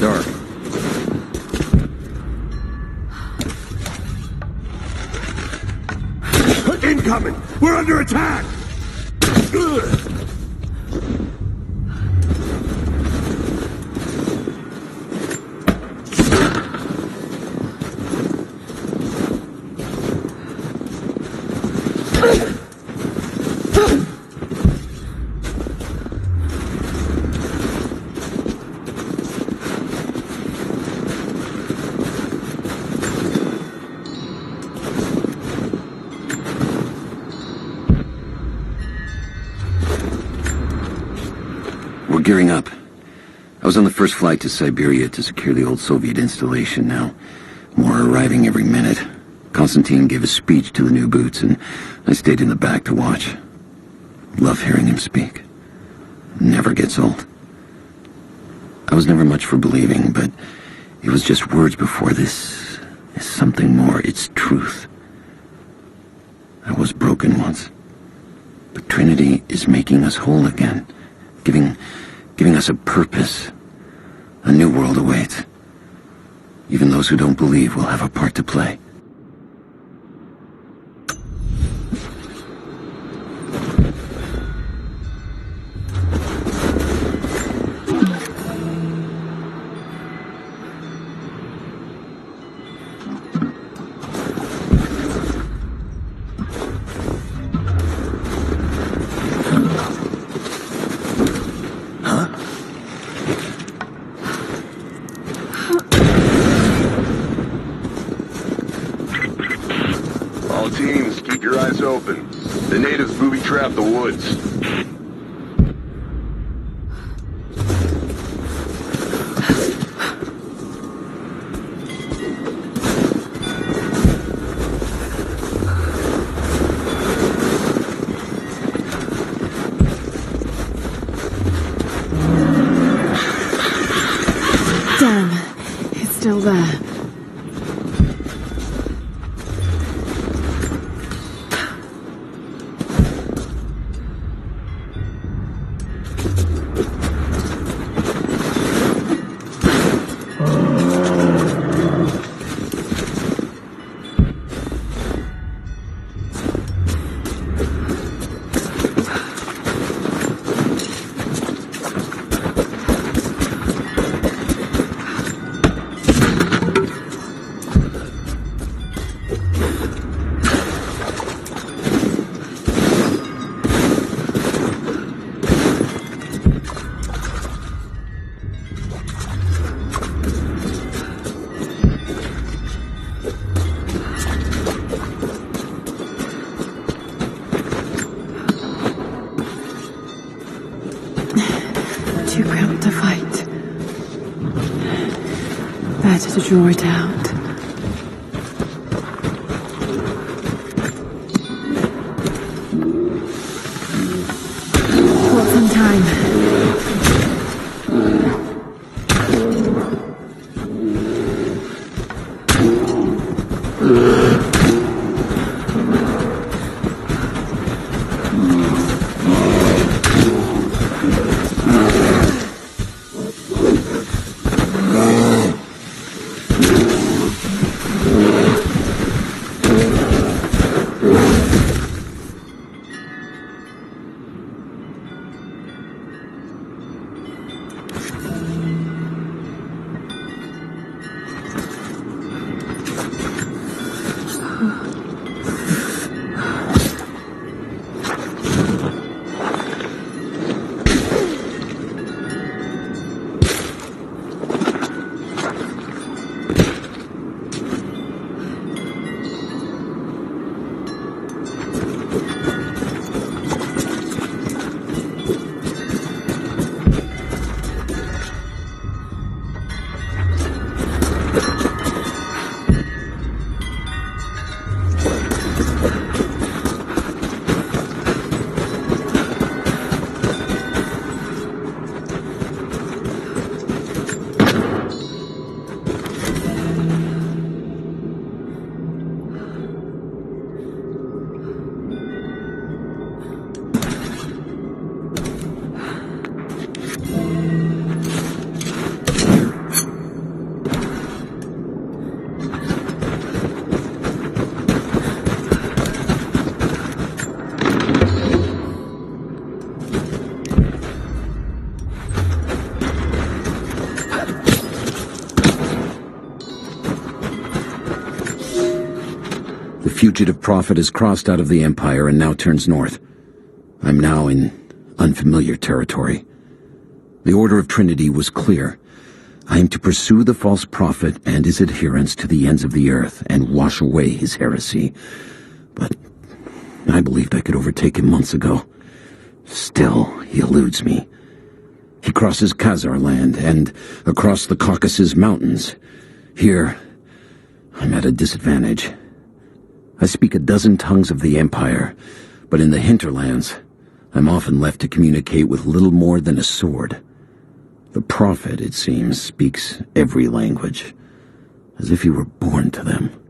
dark. Incoming! We're under attack! We're gearing up. I was on the first flight to Siberia to secure the old Soviet installation now. More are arriving every minute. Konstantin gave a speech to the new boots, and I stayed in the back to watch. Love hearing him speak. Never gets old. I was never much for believing, but it was just words before this. Is something more. It's truth. I was broken once. But Trinity is making us whole again. Giving us a purpose. A new world awaits. Even those who don't believe will have a part to play. All teams, keep your eyes open. The natives booby-trap the woods. Damn, it's still there. Too cramped to fight. Better to draw it out. Got some time. fugitive prophet has crossed out of the Empire and now turns north. I'm now in unfamiliar territory. The Order of Trinity was clear. I am to pursue the false prophet and his adherents to the ends of the earth and wash away his heresy. But I believed I could overtake him months ago. Still, he eludes me. He crosses Khazar land and across the Caucasus Mountains. Here, I'm at a disadvantage. I speak a dozen tongues of the Empire, but in the hinterlands, I'm often left to communicate with little more than a sword. The prophet, it seems, speaks every language, as if he were born to them.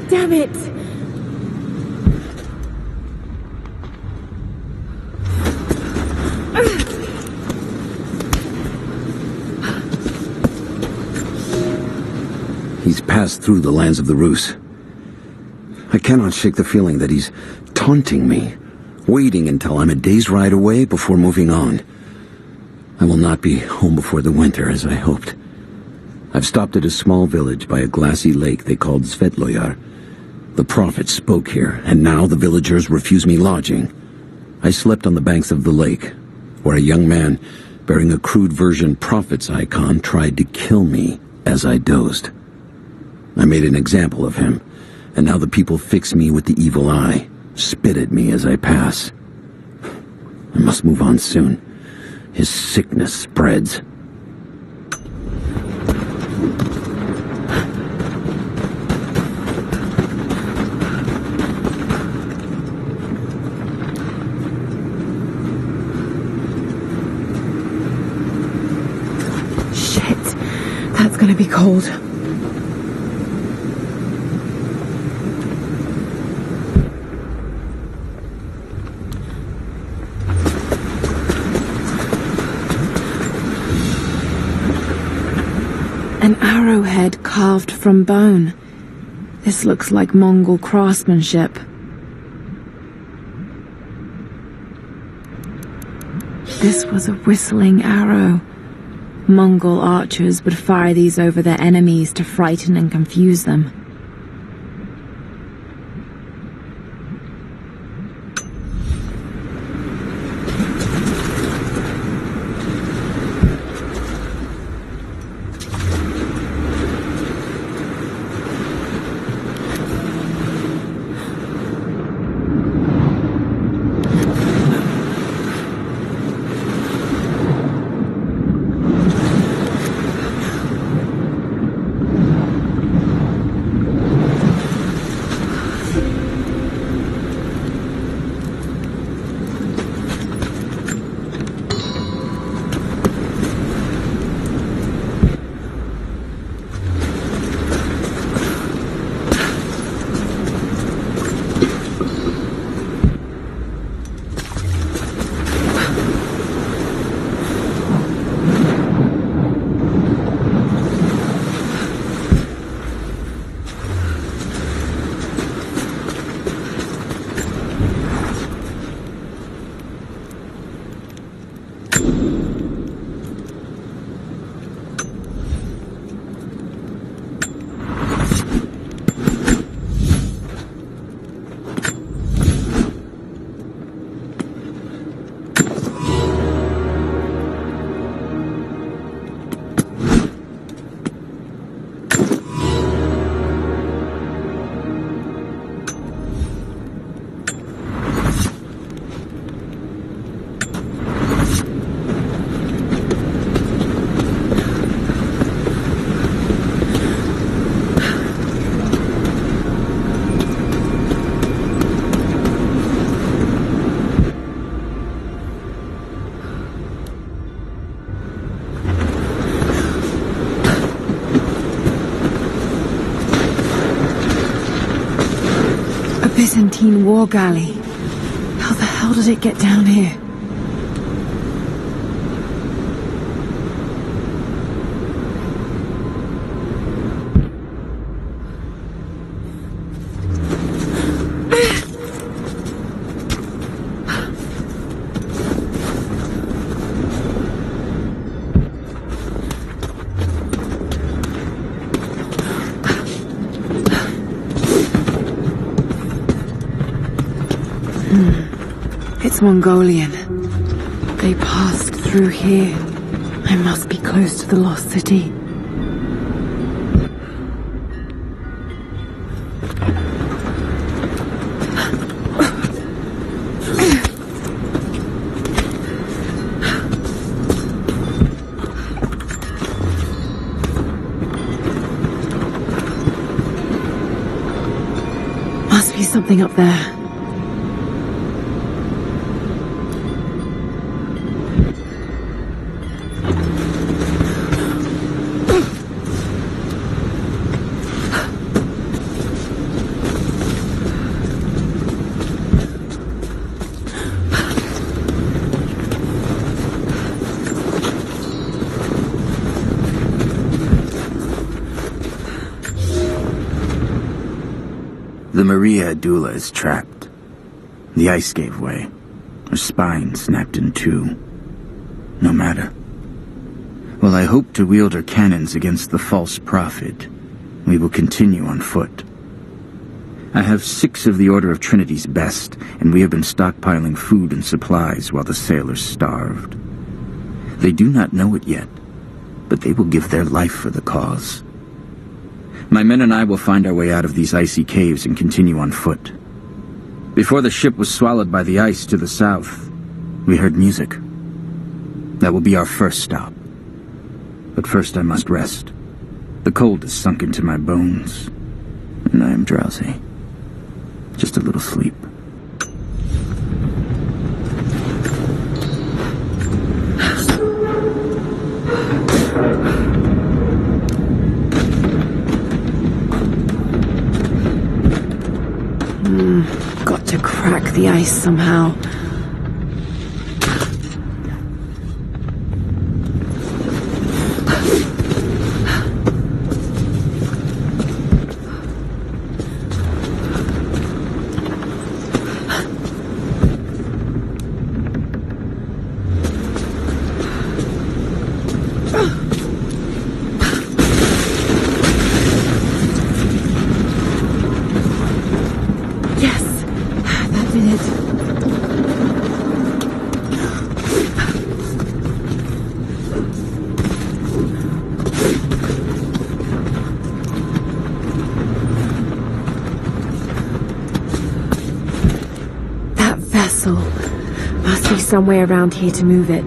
Damn it! He's passed through the lands of the Rus. I cannot shake the feeling that he's taunting me, waiting until I'm a day's ride away before moving on. I will not be home before the winter, as I hoped. I've stopped at a small village by a glassy lake they called Svetloyar. The prophet spoke here, and now the villagers refuse me lodging. I slept on the banks of the lake, where a young man bearing a crude version prophet's icon tried to kill me as I dozed. I made an example of him, and now the people fix me with the evil eye, spit at me as I pass. I must move on soon. His sickness spreads. Shit, that's gonna be cold. An arrowhead carved from bone. This looks like Mongol craftsmanship. This was a whistling arrow. Mongol archers would fire these over their enemies to frighten and confuse them. Constantine war galley. How the hell did it get down here? It's Mongolian. They passed through here. I must be close to the lost city. Must be something up there. The Maria Adula is trapped. The ice gave way. Her spine snapped in two. No matter. While I hope to wield her cannons against the false prophet, we will continue on foot. I have 6 of the Order of Trinity's best, and we have been stockpiling food and supplies while the sailors starved. They do not know it yet, but they will give their life for the cause. My men and I will find our way out of these icy caves and continue on foot. Before the ship was swallowed by the ice to the south, we heard music. That will be our first stop. But first I must rest. The cold has sunk into my bones, and I am drowsy. Just a little sleep. Got to crack the ice somehow. Must be somewhere around here to move it.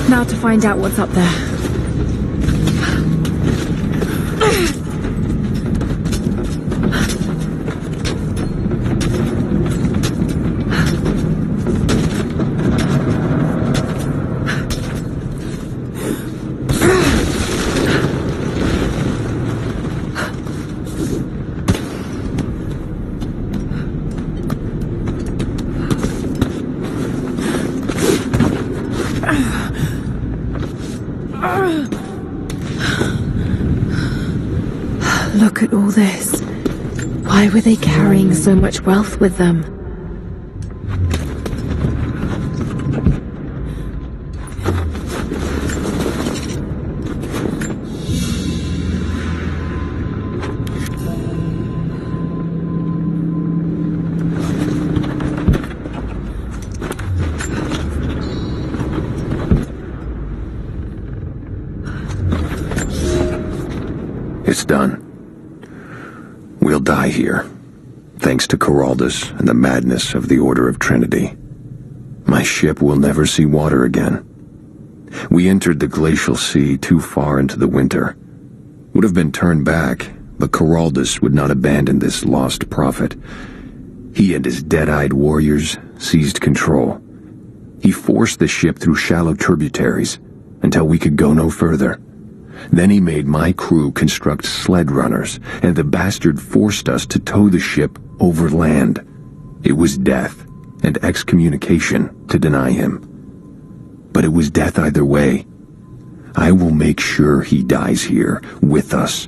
Now to find out what's up there. Look at all this. Why were they carrying so much wealth with them? It's done. We'll die here, thanks to Coraldus and the madness of the Order of Trinity. My ship will never see water again. We entered the glacial sea too far into the winter. Would have been turned back, but Coraldus would not abandon this lost prophet. He and his dead-eyed warriors seized control. He forced the ship through shallow tributaries until we could go no further. Then he made my crew construct sled runners, and the bastard forced us to tow the ship over land. It was death and excommunication to deny him. But it was death either way. I will make sure he dies here, with us.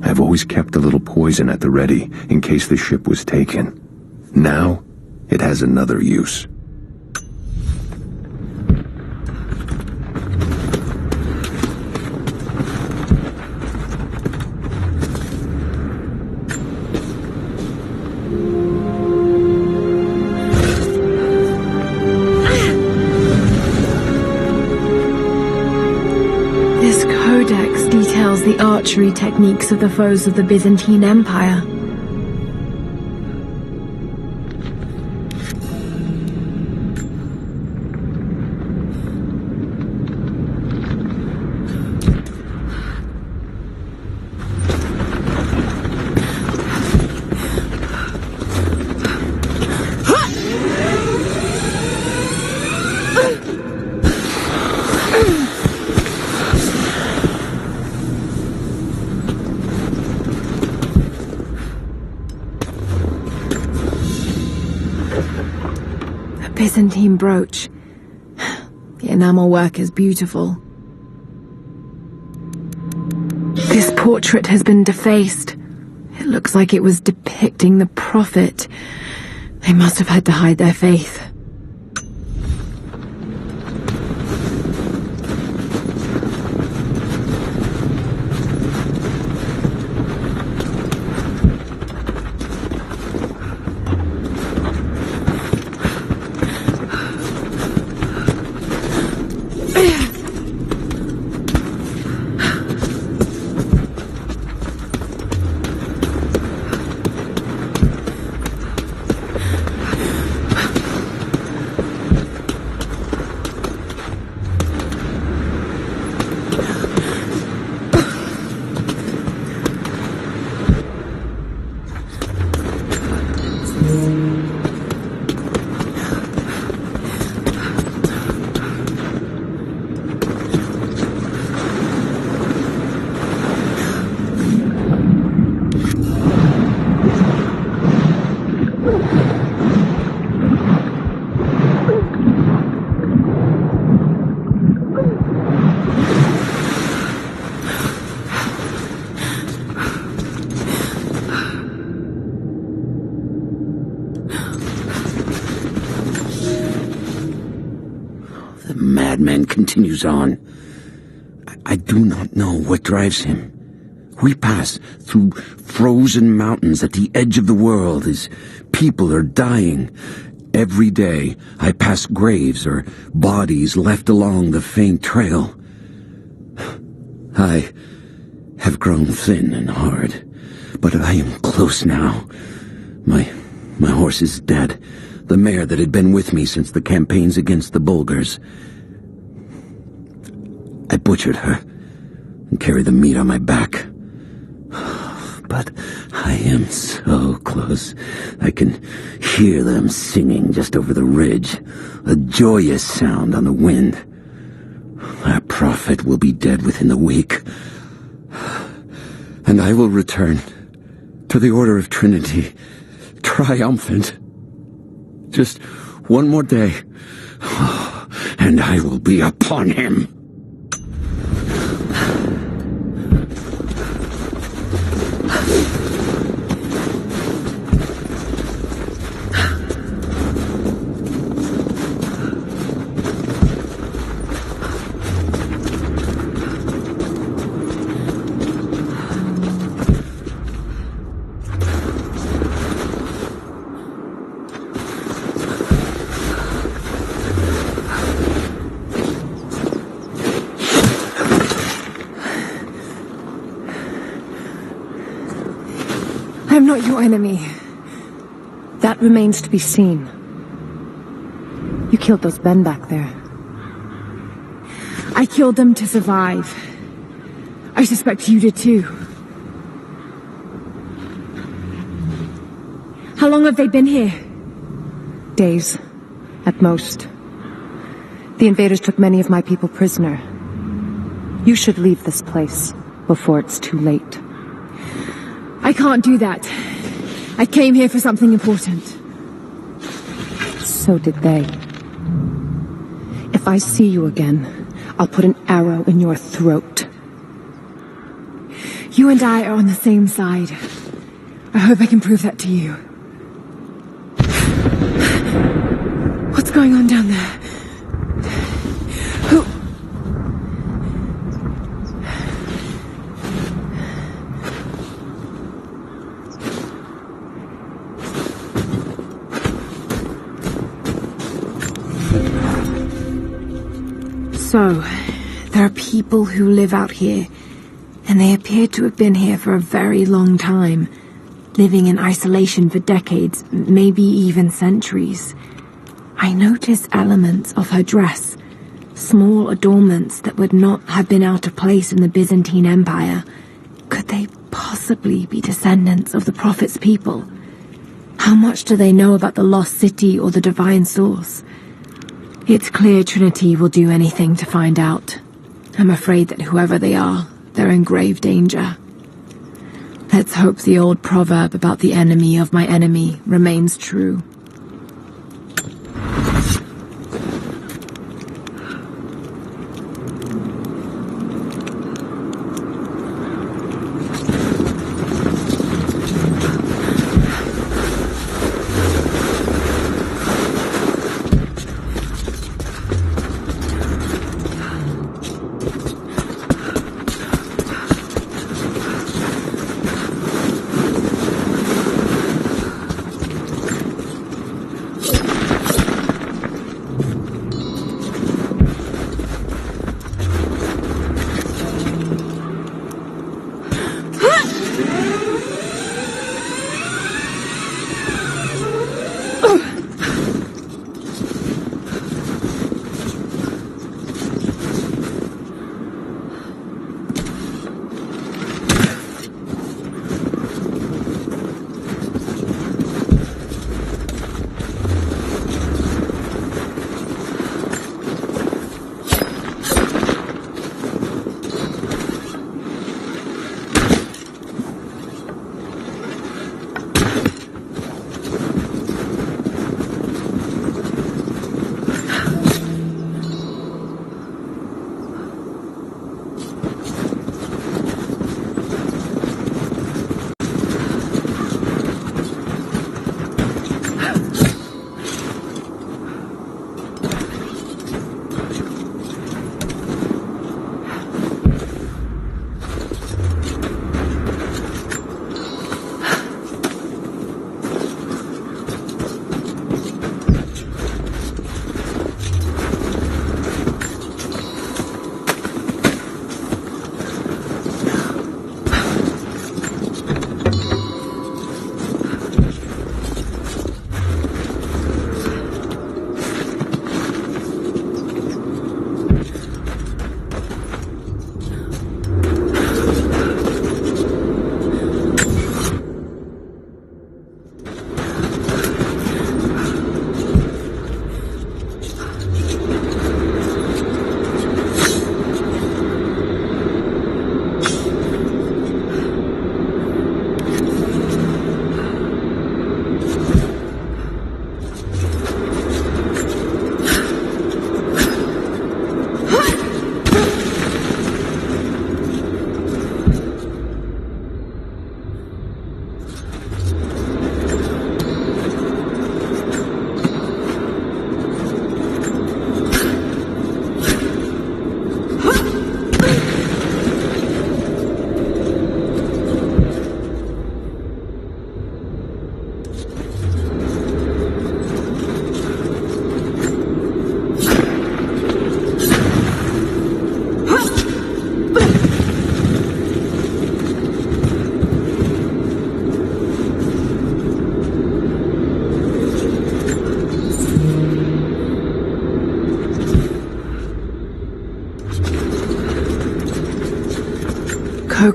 I've always kept a little poison at the ready, in case the ship was taken. Now, it has another use. The archery techniques of the foes of the Byzantine Empire. Byzantine brooch. The enamel work is beautiful. This portrait has been defaced. It looks like it was depicting the prophet. They must have had to hide their faith. Madman continues on. I do not know what drives him. We pass through frozen mountains at the edge of the world as people are dying. Every day I pass graves or bodies left along the faint trail. I have grown thin and hard, but I am close now. My horse is dead. The mare that had been with me since the campaigns against the Bulgars. I butchered her and carry the meat on my back. But I am so close. I can hear them singing just over the ridge, a joyous sound on the wind. Our prophet will be dead within the week, and I will return to the Order of Trinity, triumphant. Just one more day, and I will be upon him. I'm not your enemy. That remains to be seen. You You killed those men back there. I killed them to survive. I suspect you did too. How long have they been here? Days, at most. The invaders took many of my people prisoner. You should leave this place before it's too late. I can't do that. I came here for something important. So did they. If I see you again, I'll put an arrow in your throat. You and I are on the same side. I hope I can prove that to you. What's going on down there? Who... So, there are people who live out here, and they appear to have been here for a very long time, living in isolation for decades, maybe even centuries. I noticed elements of her dress, small adornments that would not have been out of place in the Byzantine Empire. Could they possibly be descendants of the Prophet's people? How much do they know about the lost city or the divine source? It's clear Trinity will do anything to find out. I'm afraid that whoever they are, they're in grave danger. Let's hope the old proverb about the enemy of my enemy remains true.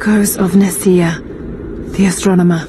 Kokos of Nicaea, the astronomer.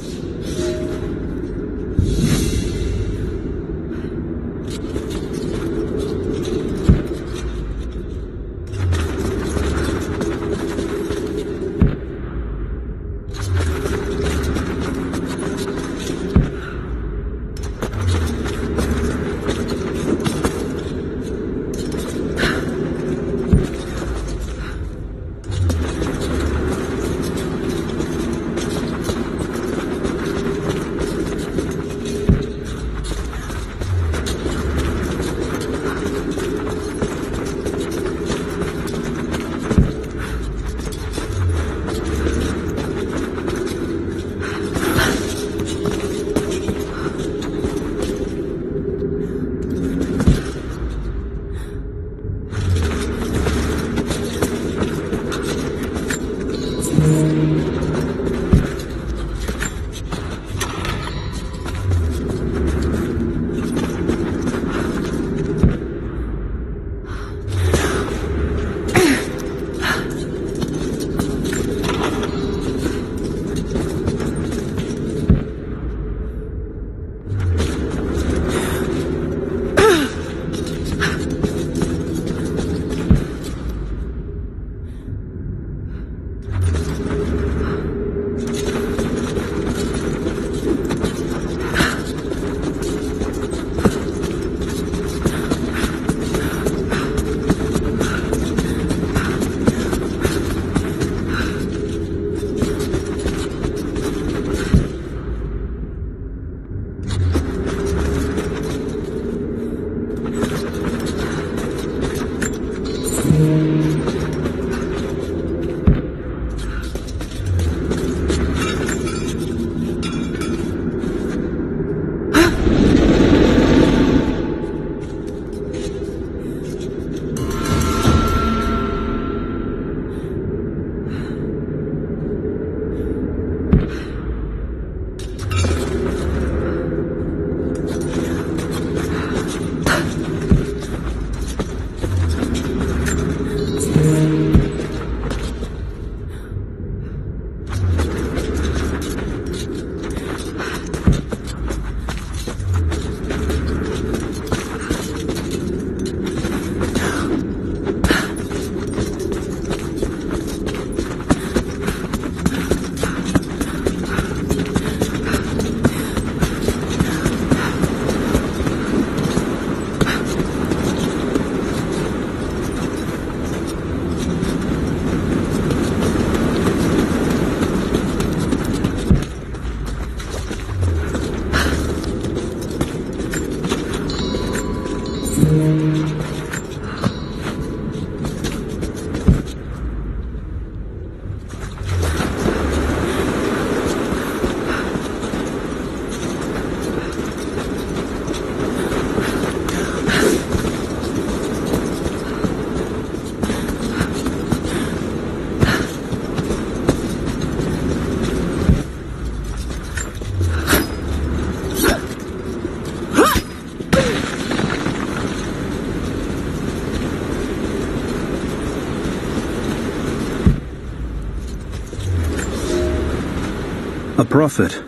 A prophet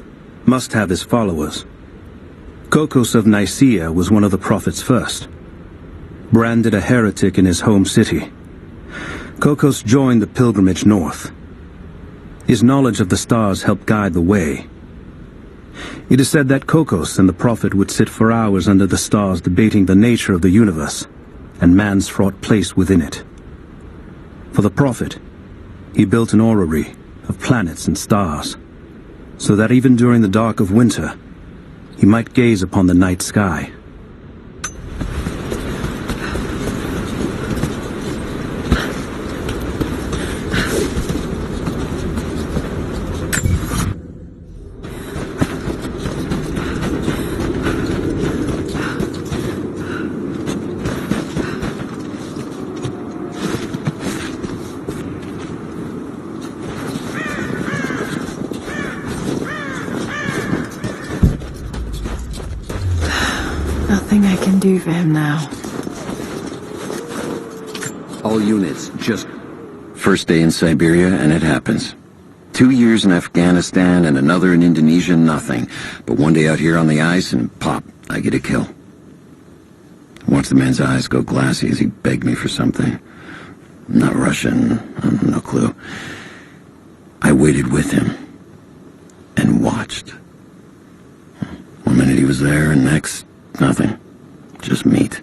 must have his followers. Kokos of Nicaea was one of the prophets first. Branded a heretic in his home city, Kokos joined the pilgrimage north. His knowledge of the stars helped guide the way. It is said that Kokos and the prophet would sit for hours under the stars debating the nature of the universe and man's fraught place within it. For the prophet, he built an orrery of planets and stars, so that even during the dark of winter, he might gaze upon the night sky. Nothing I can do for him now. All units, just... First day in Siberia, and it happens. 2 years in Afghanistan and another in Indonesia, nothing. But one day out here on the ice, and pop, I get a kill. Watch the man's eyes go glassy as he begged me for something. Not Russian, no clue. I waited with him and watched. One minute he was there, and next, nothing. Just meat.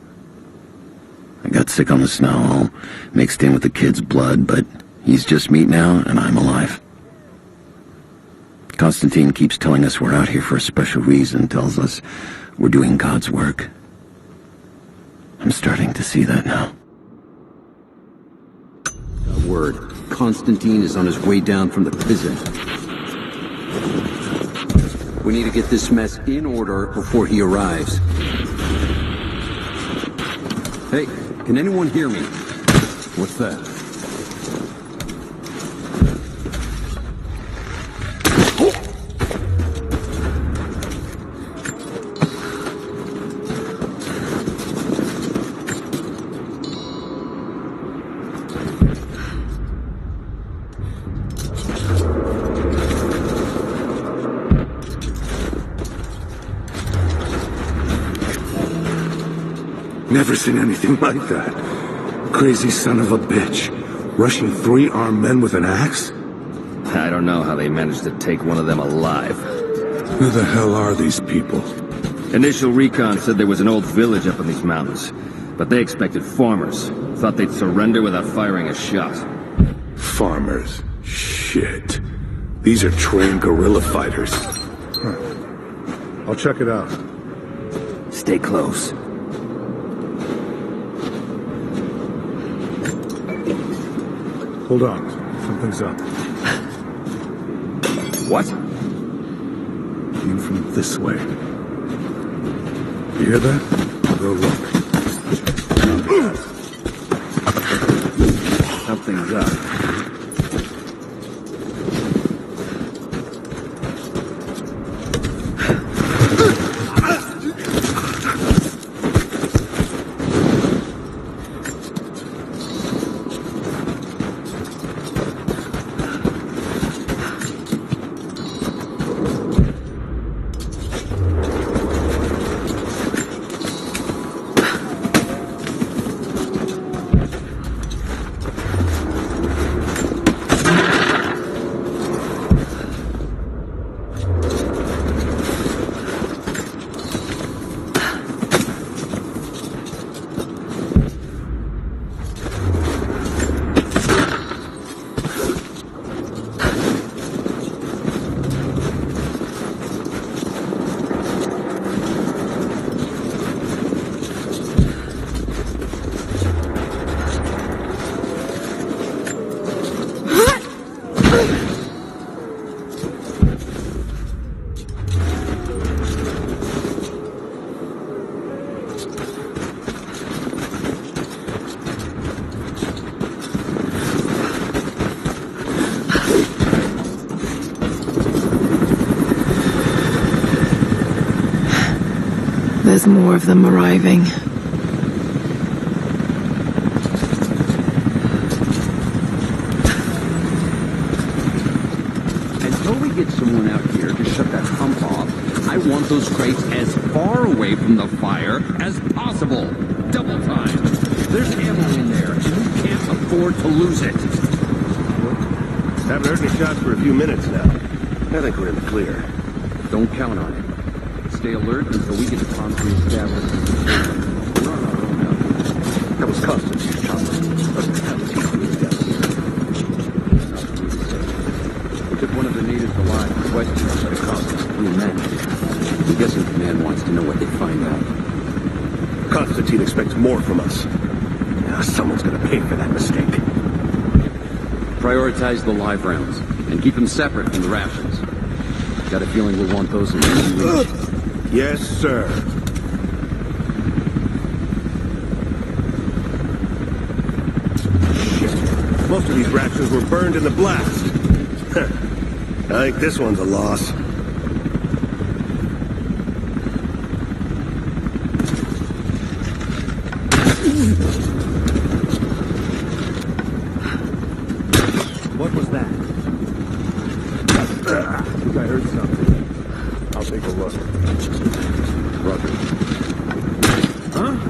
I got sick on the snow, mixed in with the kid's blood, but he's just meat now, and I'm alive. Constantine keeps telling us we're out here for a special reason, tells us we're doing God's work. I'm starting to see that now. Word. Constantine is on his way down from the prison. We need to get this mess in order before he arrives. Hey, can anyone hear me? What's that? Never seen anything like that. Crazy son of a bitch. Rushing 3 armed men with an axe? I don't know how they managed to take one of them alive. Who the hell are these people? Initial recon said there was an old village up in these mountains, but they expected farmers. Thought they'd surrender without firing a shot. Farmers? Shit. These are trained guerrilla fighters. I'll check it out. Stay close. Hold on. Something's up. What? Came from this way. You hear that? I'll go look. Something's up. There's more of them arriving. Until we get someone out here to shut that pump off, I want those crates as far away from the fire as possible. Double time. There's ammo in there, and we can't afford to lose it. Haven't heard any shots for a few minutes now. I think we're in the clear. Don't count on it. Stay alert until we get the pump reestablished. We're on our own now. That was Constantine's chopper. We took one of the natives alive to West Church at a cost of 3 men. I'm guessing command wants to know what they find out. Constantine expects more from us. Someone's gonna pay for that mistake. Prioritize the live rounds, and keep them separate from the rations. Got a feeling we'll want those in the reach. Yes, sir. Shit. Most of these rations were burned in the blast. I think this one's a loss. What was that? I heard something. I'll take a look. Roger. Huh?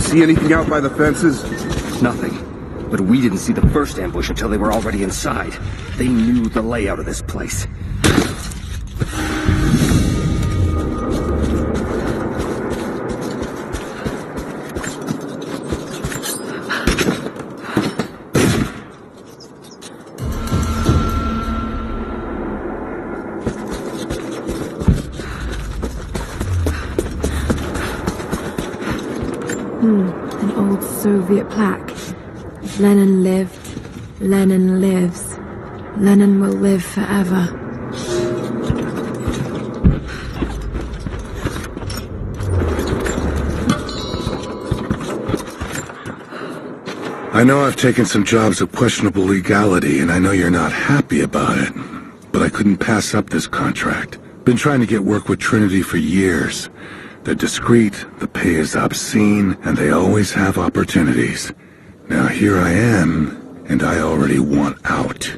See anything out by the fences? Nothing. But we didn't see the first ambush until they were already inside. They knew the layout of this place. An old Soviet plaque. Lenin lived. Lenin lives. Lenin will live forever. I know I've taken some jobs of questionable legality, and I know you're not happy about it. But I couldn't pass up this contract. Been trying to get work with Trinity for years. They're discreet, the pay is obscene, and they always have opportunities. Now here I am, and I already want out.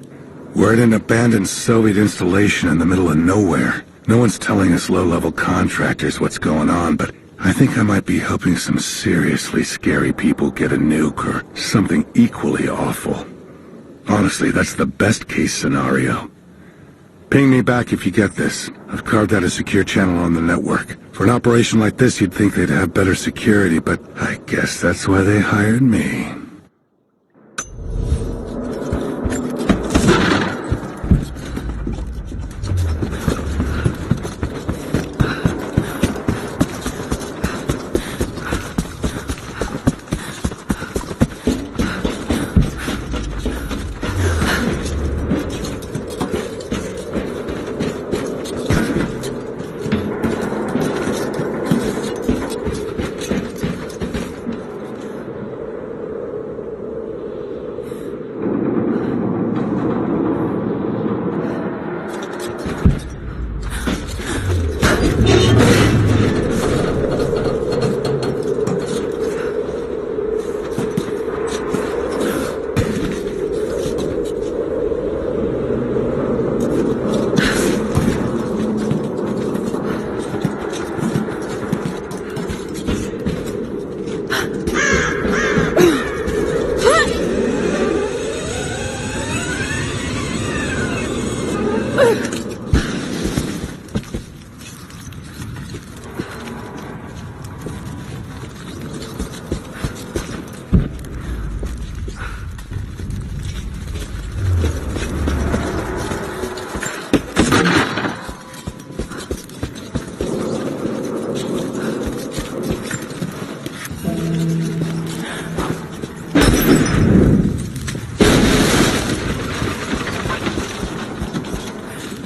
We're at an abandoned Soviet installation in the middle of nowhere. No one's telling us low-level contractors what's going on, but I think I might be helping some seriously scary people get a nuke or something equally awful. Honestly, that's the best-case scenario. Ping me back if you get this. I've carved out a secure channel on the network. For an operation like this, you'd think they'd have better security, but I guess that's why they hired me.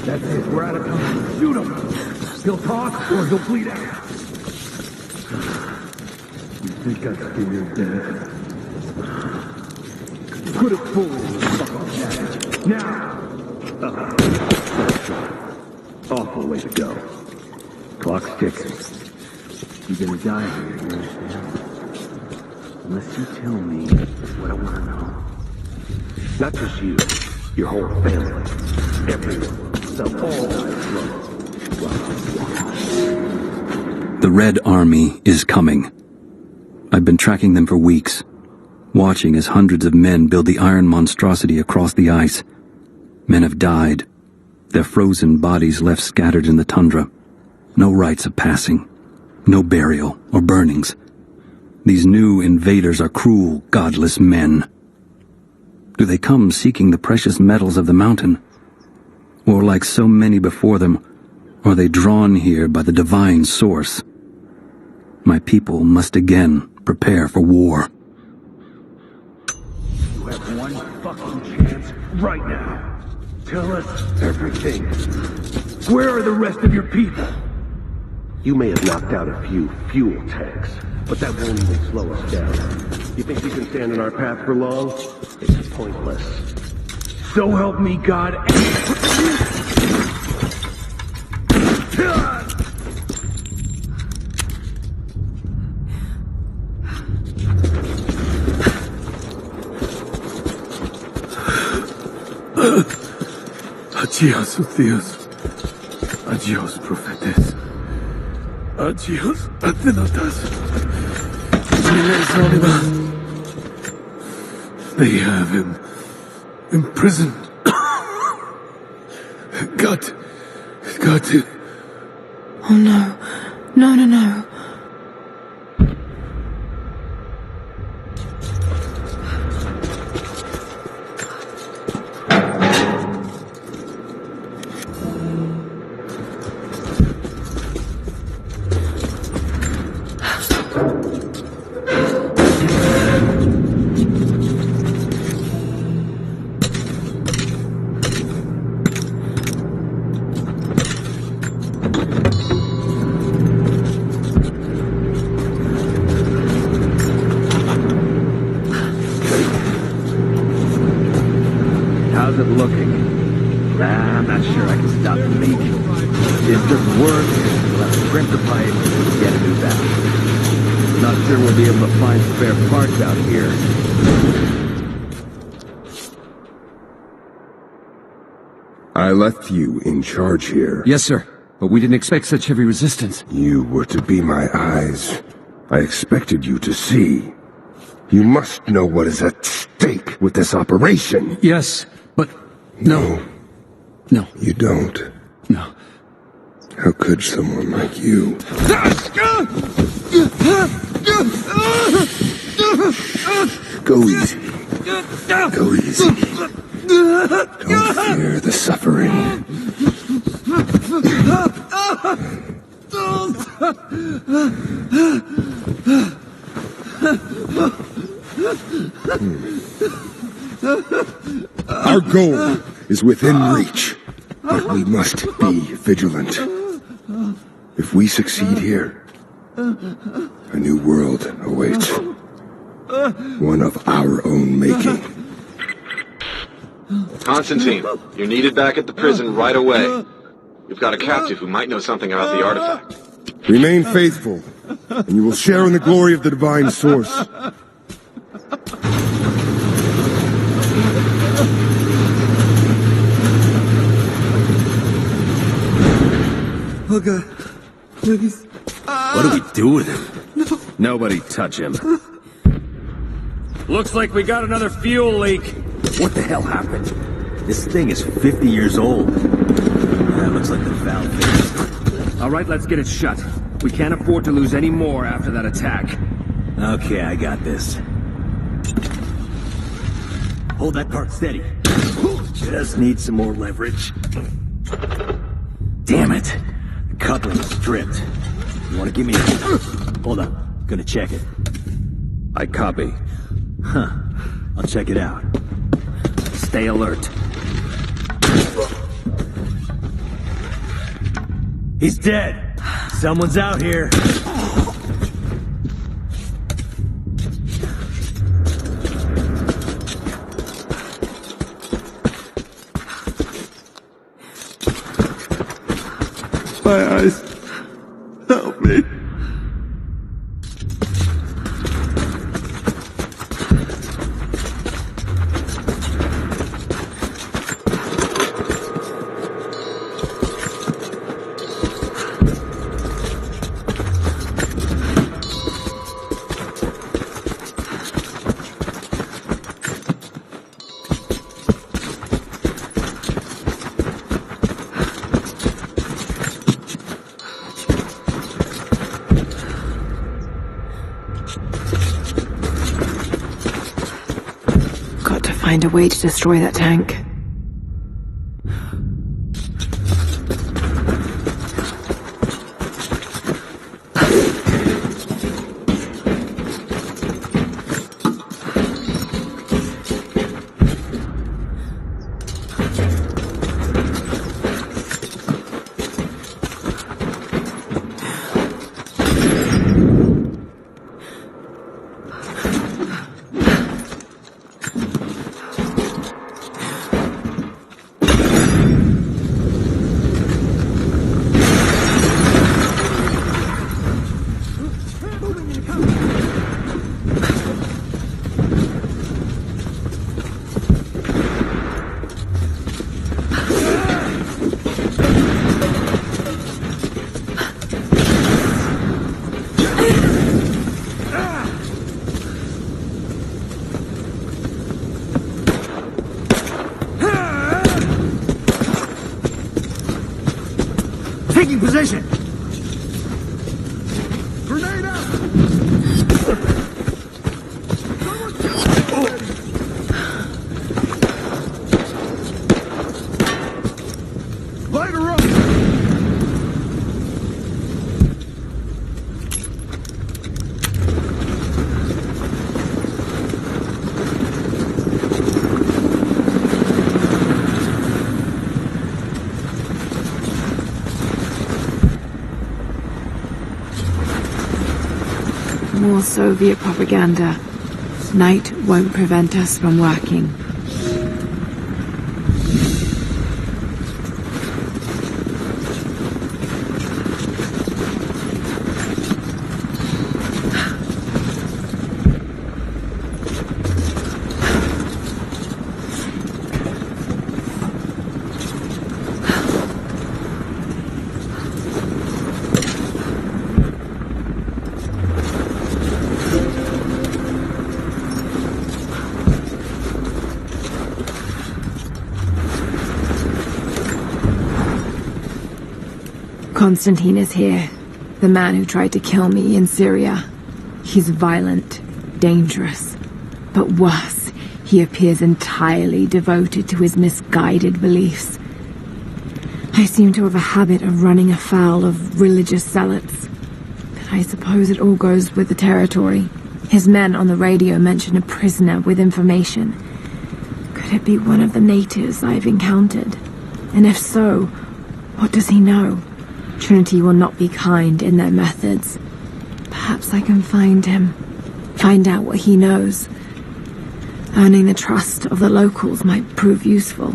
That's it. We're out of time. Shoot him. He'll talk or he'll bleed out. You think I fear death? Put it forward, you fucking savage. Now! Awful way to go. Clock's ticking. You're gonna die here, you understand? Unless you tell me what I want to know. Not just you, your whole family, everyone. They'll all die slow. The Red Army is coming. I've been tracking them for weeks, watching as hundreds of men build the iron monstrosity across the ice. Men have died, their frozen bodies left scattered in the tundra. No rites of passing, no burial or burnings. These new invaders are cruel, godless men. Do they come seeking the precious metals of the mountain? Or like so many before them, are they drawn here by the divine source? My people must again prepare for war. You have one fucking chance right now. Tell us everything. Where are the rest of your people? You may have knocked out a few fuel tanks, but that won't even slow us down. You think you can stand in our path for long? It's pointless. So help me God. Adiós, Dios. Adiós, profetes. Adiós, Athenotas. They have him imprisoned. Got to. Oh no. No. How's it looking? I'm not sure I can stop the leak. If it doesn't work, we'll have to crimp the pipe and get a new valve. Not sure we'll be able to find spare parts out here. I left you in charge here. Yes, sir. But we didn't expect such heavy resistance. You were to be my eyes. I expected you to see. You must know what is at stake with this operation. Yes, but... No. You don't. No. How could someone like you? Go easy. Go easy. Don't fear the suffering. Our goal is within reach, but we must be vigilant. If we succeed here, a new world awaits. One of our own making. Constantine, you're needed back at the prison right away. We've got a captive who might know something about the artifact. Remain faithful, and you will share in the glory of the divine source. Oh God, please. What do we do with him? Nobody touch him. Looks like we got another fuel leak. What the hell happened? This thing is 50 years old. That looks like the valve failed. All right, let's get it shut. We can't afford to lose any more after that attack. Okay, I got this. Hold that part steady. Just need some more leverage. Damn it. The coupling is stripped. You want to give me a... Hold on. Gonna check it. I copy. Huh. I'll check it out. Stay alert. He's dead. Someone's out here. My eyes. Help me. Find a way to destroy that tank. Taking position! Grenade out! Light her up! More Soviet propaganda. Night won't prevent us from working. Konstantin is here. The man who tried to kill me in Syria. He's violent, dangerous. But worse, he appears entirely devoted to his misguided beliefs. I seem to have a habit of running afoul of religious zealots. But I suppose it all goes with the territory. His men on the radio mention a prisoner with information. Could it be one of the natives I've encountered? And if so, what does he know? Trinity will not be kind in their methods. Perhaps I can find him. Find out what he knows. Earning the trust of the locals might prove useful.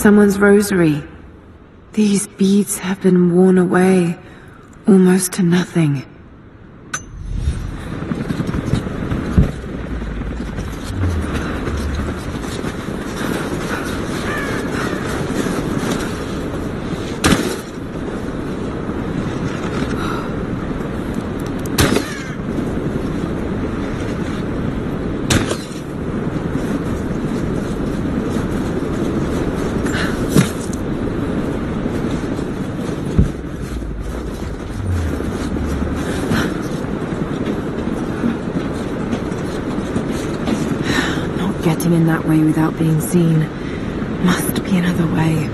Someone's rosary. These beads have been worn away, almost to nothing. Getting in that way without being seen. Must be another way.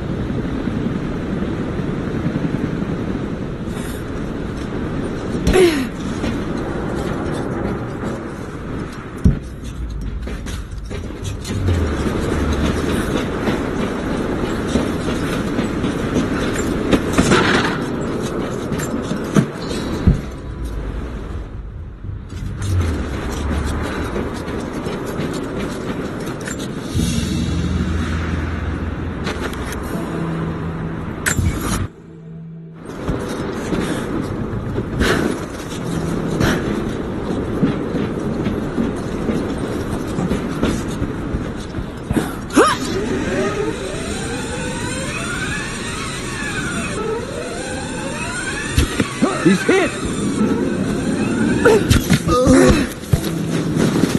He's hit!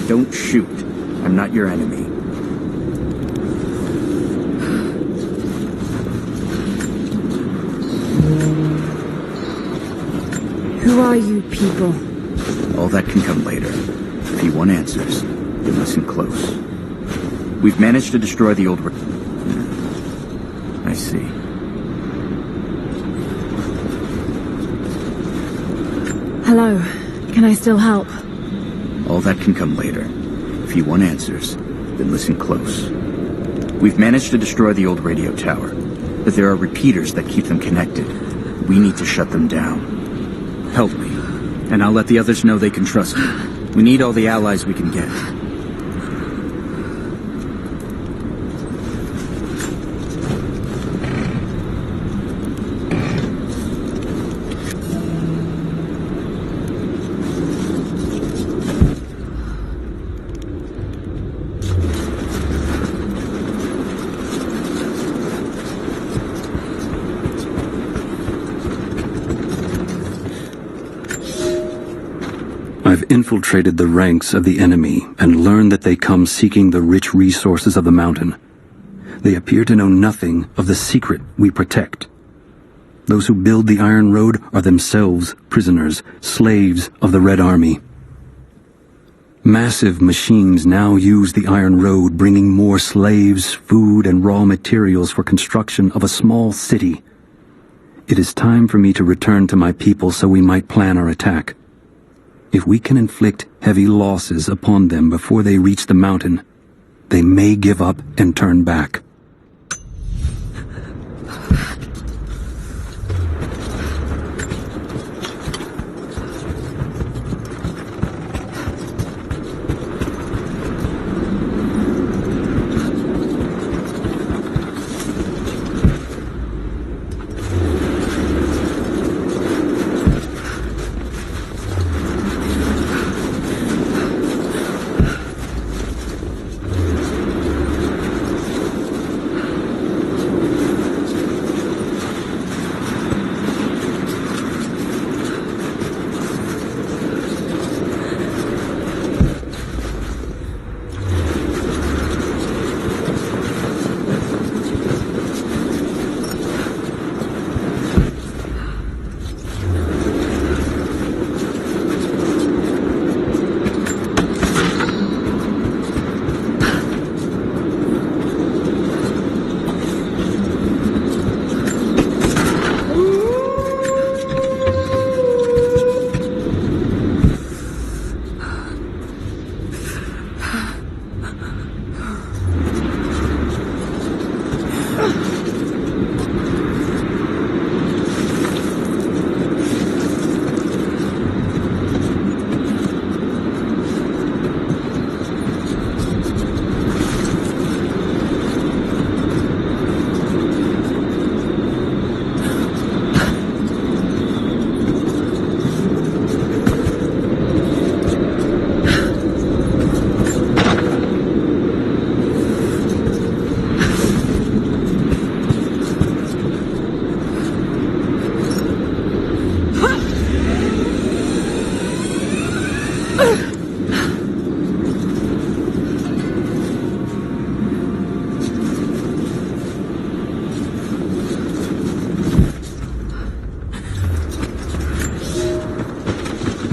Don't shoot. I'm not your enemy. Who are you people? All that can come later. If you want answers, then listen close. We've managed to destroy the old... I see. Hello. Can I still help? All that can come later. If you want answers, then listen close. We've managed to destroy the old radio tower, but there are repeaters that keep them connected. We need to shut them down. Help me, and I'll let the others know they can trust me. We need all the allies we can get. I've infiltrated the ranks of the enemy and learned that they come seeking the rich resources of the mountain. They appear to know nothing of the secret we protect. Those who build the Iron Road are themselves prisoners, slaves of the Red Army. Massive machines now use the Iron Road, bringing more slaves, food, and raw materials for construction of a small city. It is time for me to return to my people so we might plan our attack. If we can inflict heavy losses upon them before they reach the mountain, they may give up and turn back.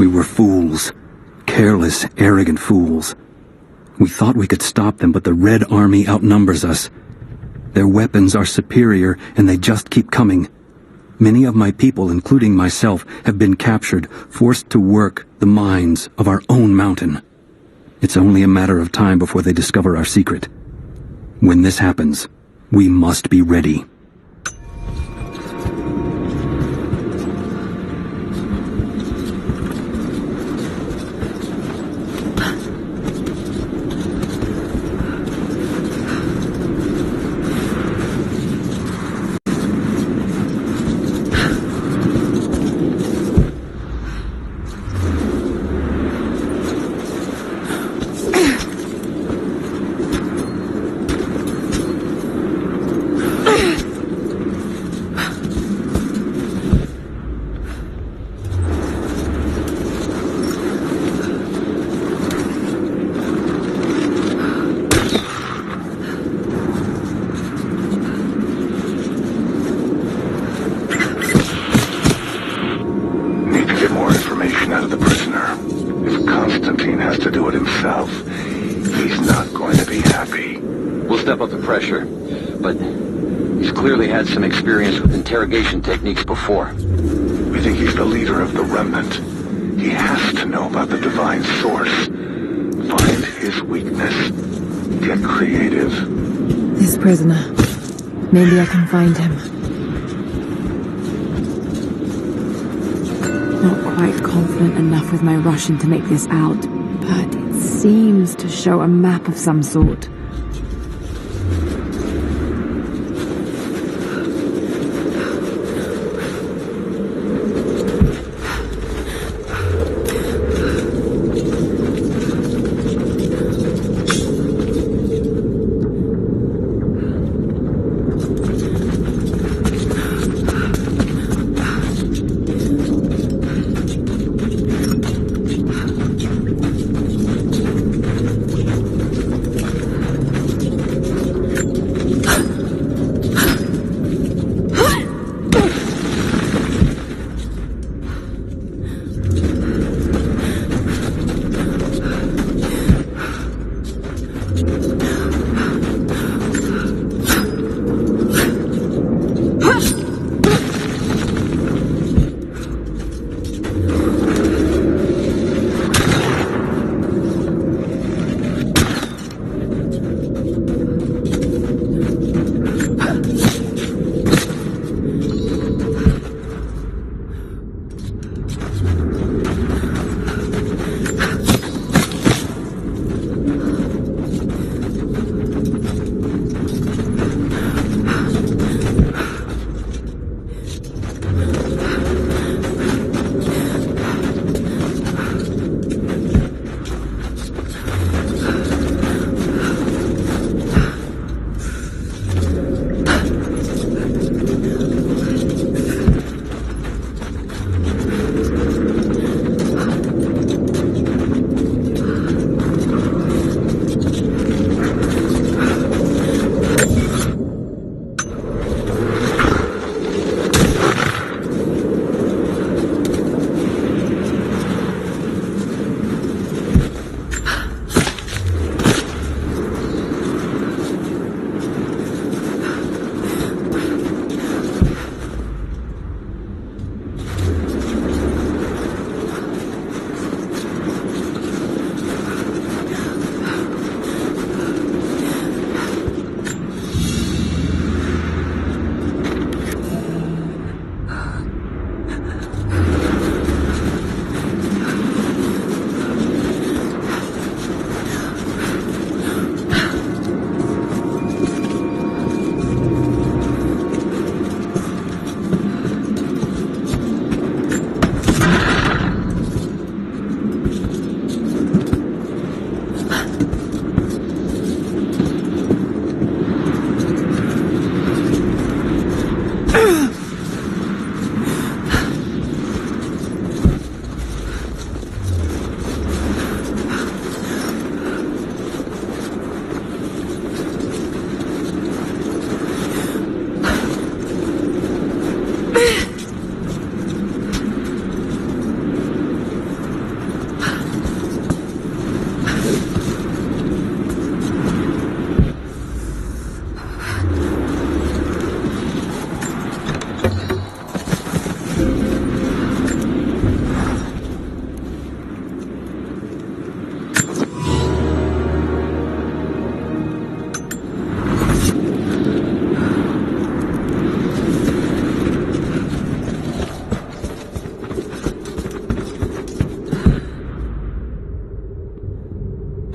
We were fools. Careless, arrogant fools. We thought we could stop them, but the Red Army outnumbers us. Their weapons are superior, and they just keep coming. Many of my people, including myself, have been captured, forced to work the mines of our own mountain. It's only a matter of time before they discover our secret. When this happens, we must be ready. Some experience with interrogation techniques before. We think he's the leader of the Remnant. He has to know about the divine source. Find his weakness. Get creative. This prisoner. Maybe I can find him. Not quite confident enough with my Russian to make this out, but it seems to show a map of some sort.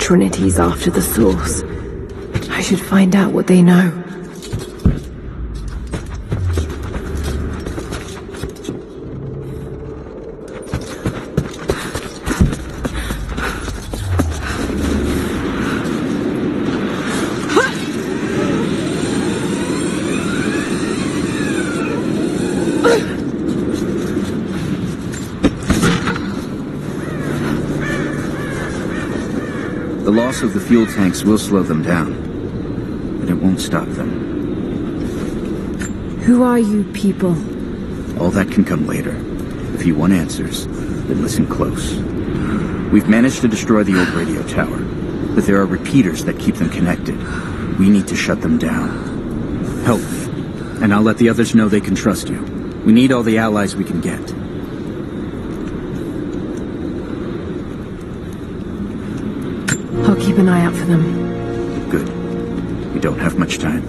Trinity's after the source. I should find out what they know. The loss of the fuel tanks will slow them down, but it won't stop them. Who are you people? All that can come later. If you want answers, then listen close. We've managed to destroy the old radio tower, but there are repeaters that keep them connected. We need to shut them down. Help me, and I'll let the others know they can trust you. We need all the allies we can get. I'll keep an eye out for them. Good. We don't have much time.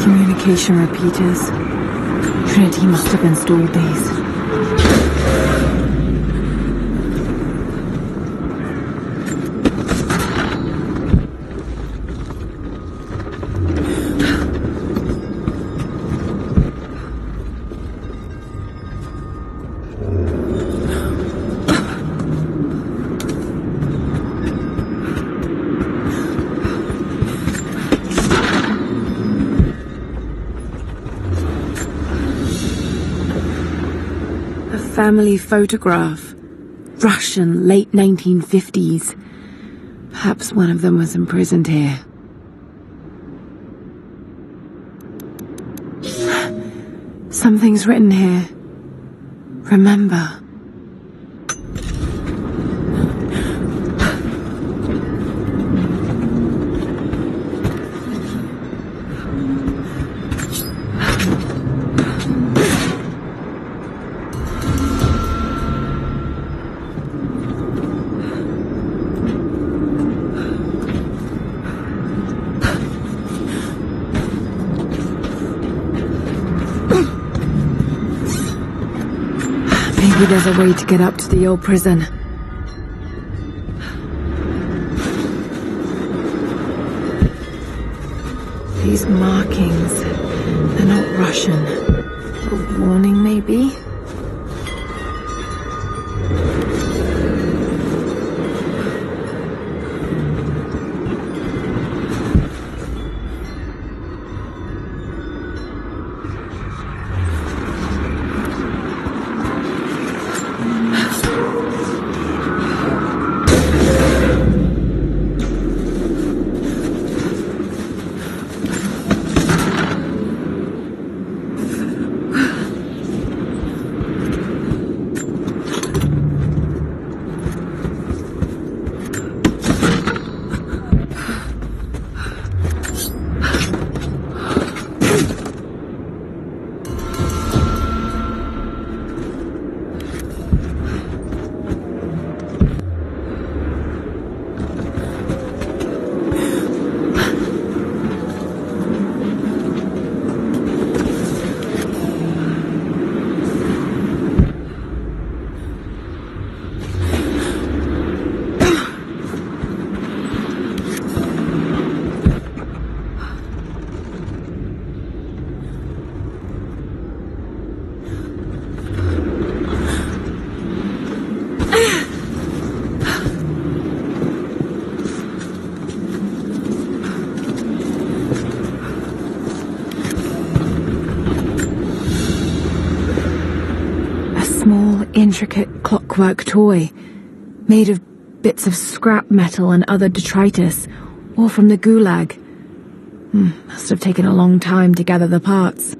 Communication repeaters. Trinity must have installed these. Family photograph. Russian, late 1950s. Perhaps one of them was imprisoned here. Something's written here. Remember. Maybe there's a way to get up to the old prison. These markings, they're not Russian. A warning, maybe? intricate clockwork toy, made of bits of scrap metal and other detritus, all from the gulag. Must have taken a long time to gather the parts.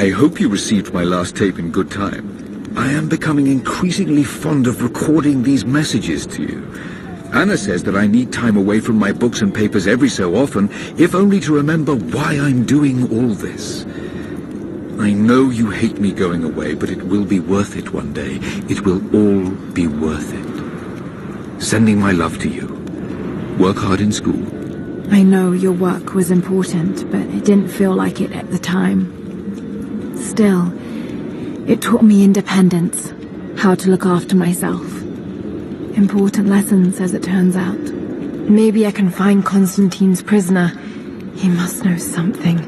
I hope you received my last tape in good time. I am becoming increasingly fond of recording these messages to you. Anna says that I need time away from my books and papers every so often, if only to remember why I'm doing all this. I know you hate me going away, but it will be worth it one day. It will all be worth it. Sending my love to you. Work hard in school. I know your work was important, but it didn't feel like it at the time. Still, it taught me independence, how to look after myself. Important lessons, as it turns out. Maybe I can find Constantine's prisoner. He must know something.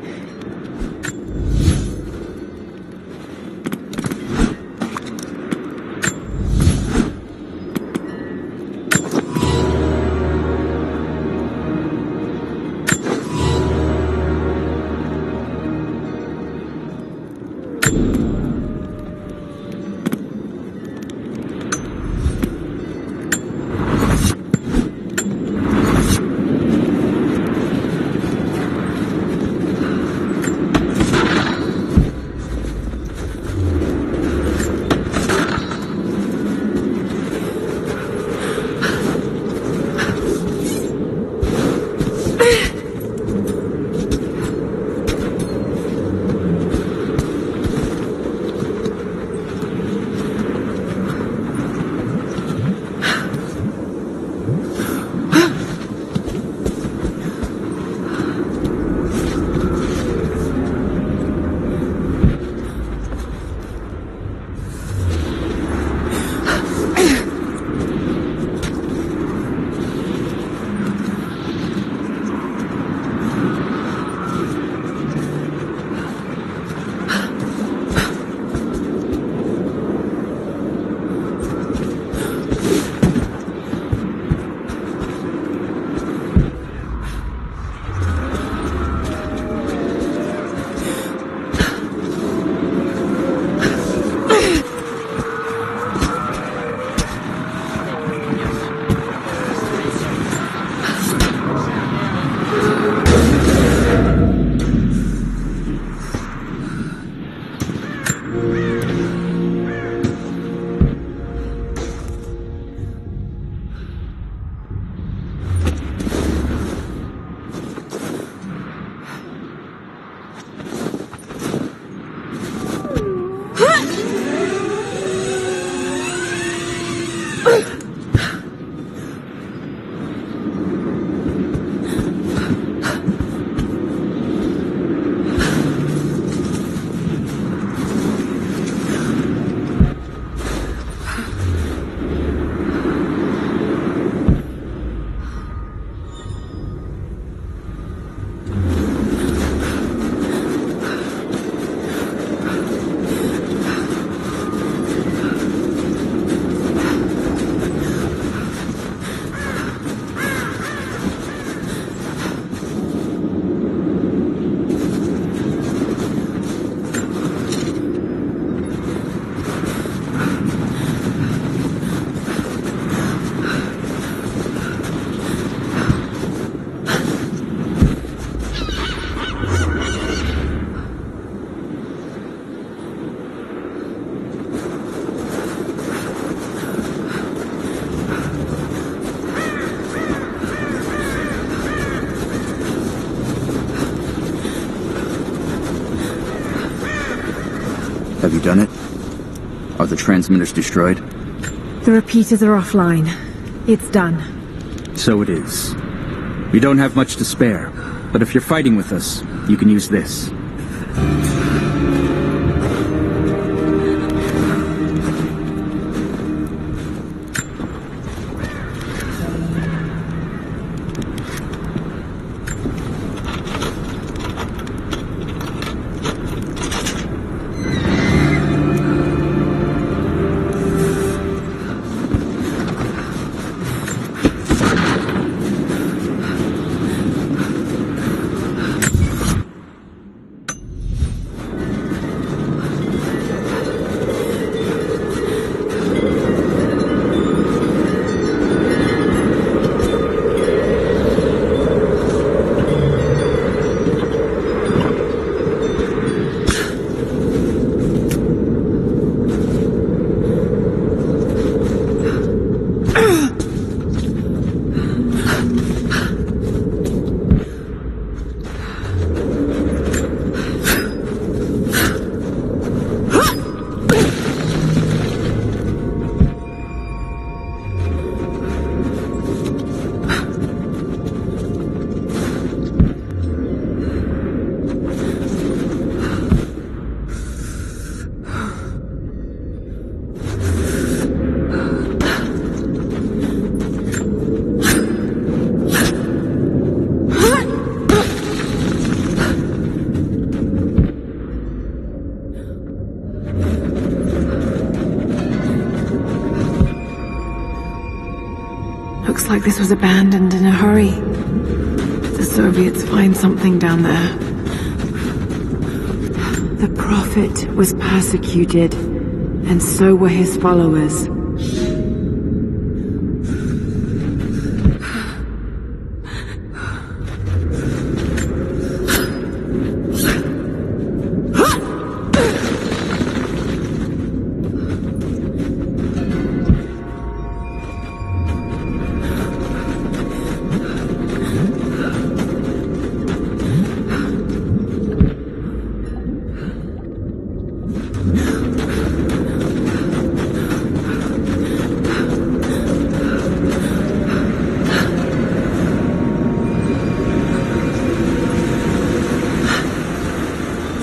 done it? Are the transmitters destroyed? The repeaters are offline. It's done. So it is. We don't have much to spare, but if you're fighting with us, you can use this. Looks like this was abandoned in a hurry. The Soviets find something down there. The Prophet was persecuted, and so were his followers.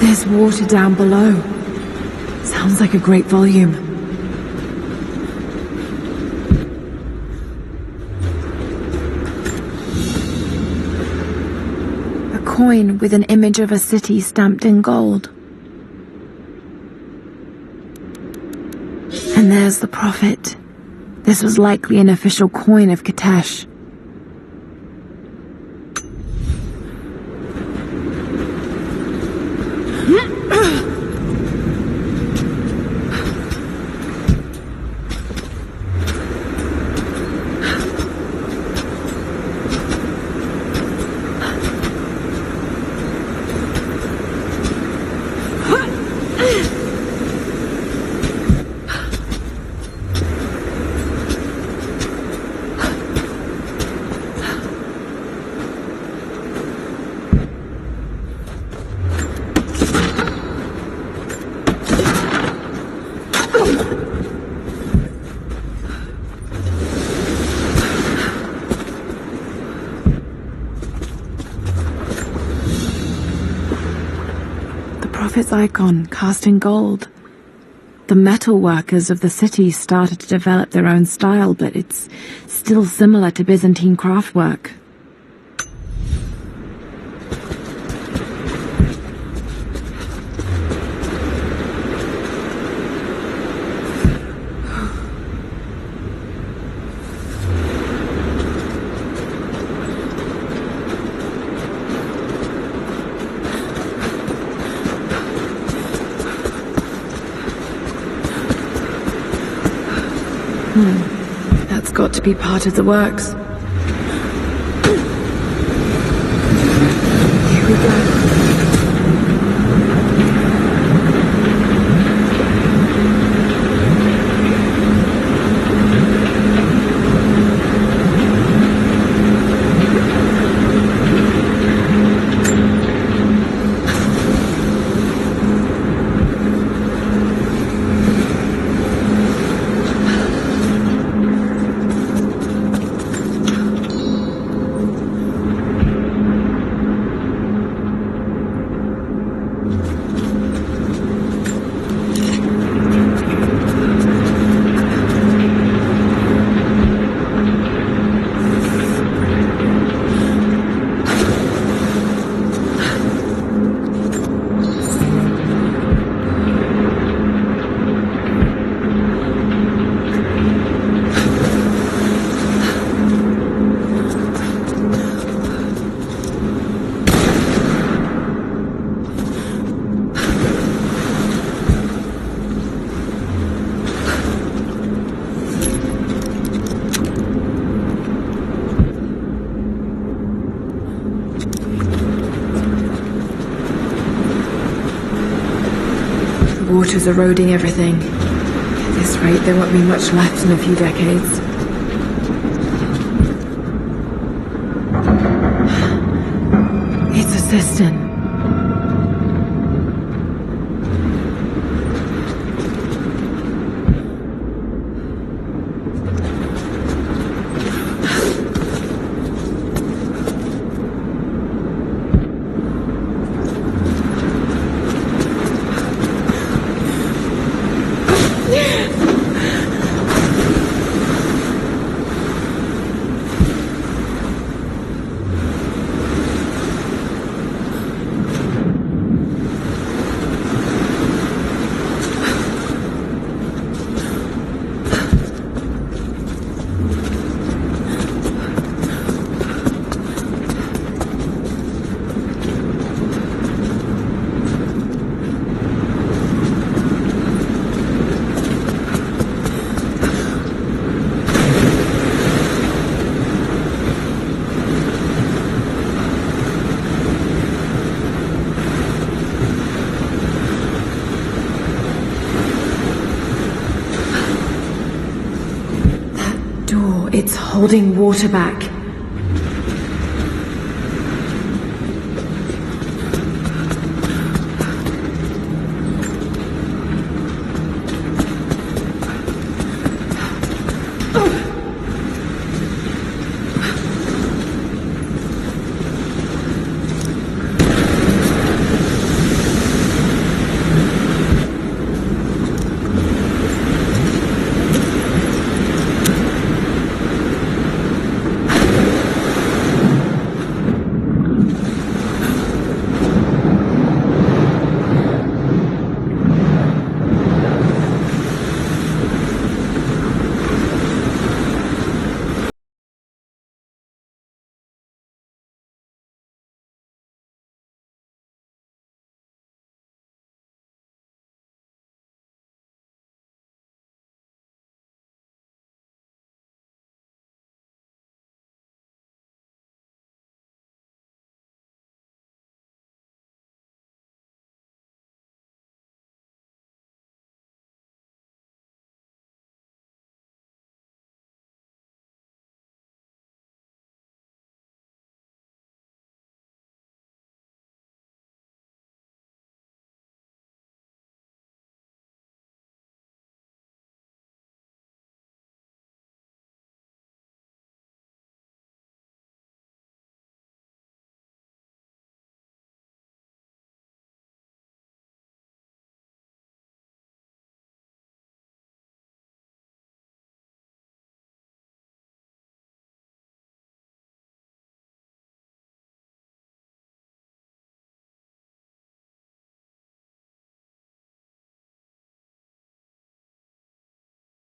There's water down below. Sounds like a great volume. A coin with an image of a city stamped in gold. And there's the Prophet. This was likely an official coin of Katesh. Prophet's icon cast in gold. The metal workers of the city started to develop their own style, but it's still similar to Byzantine craftwork. That's got to be part of the works. Here we go. water's eroding everything. At this rate, there won't be much left in a few decades. It's a cistern. It's holding water back.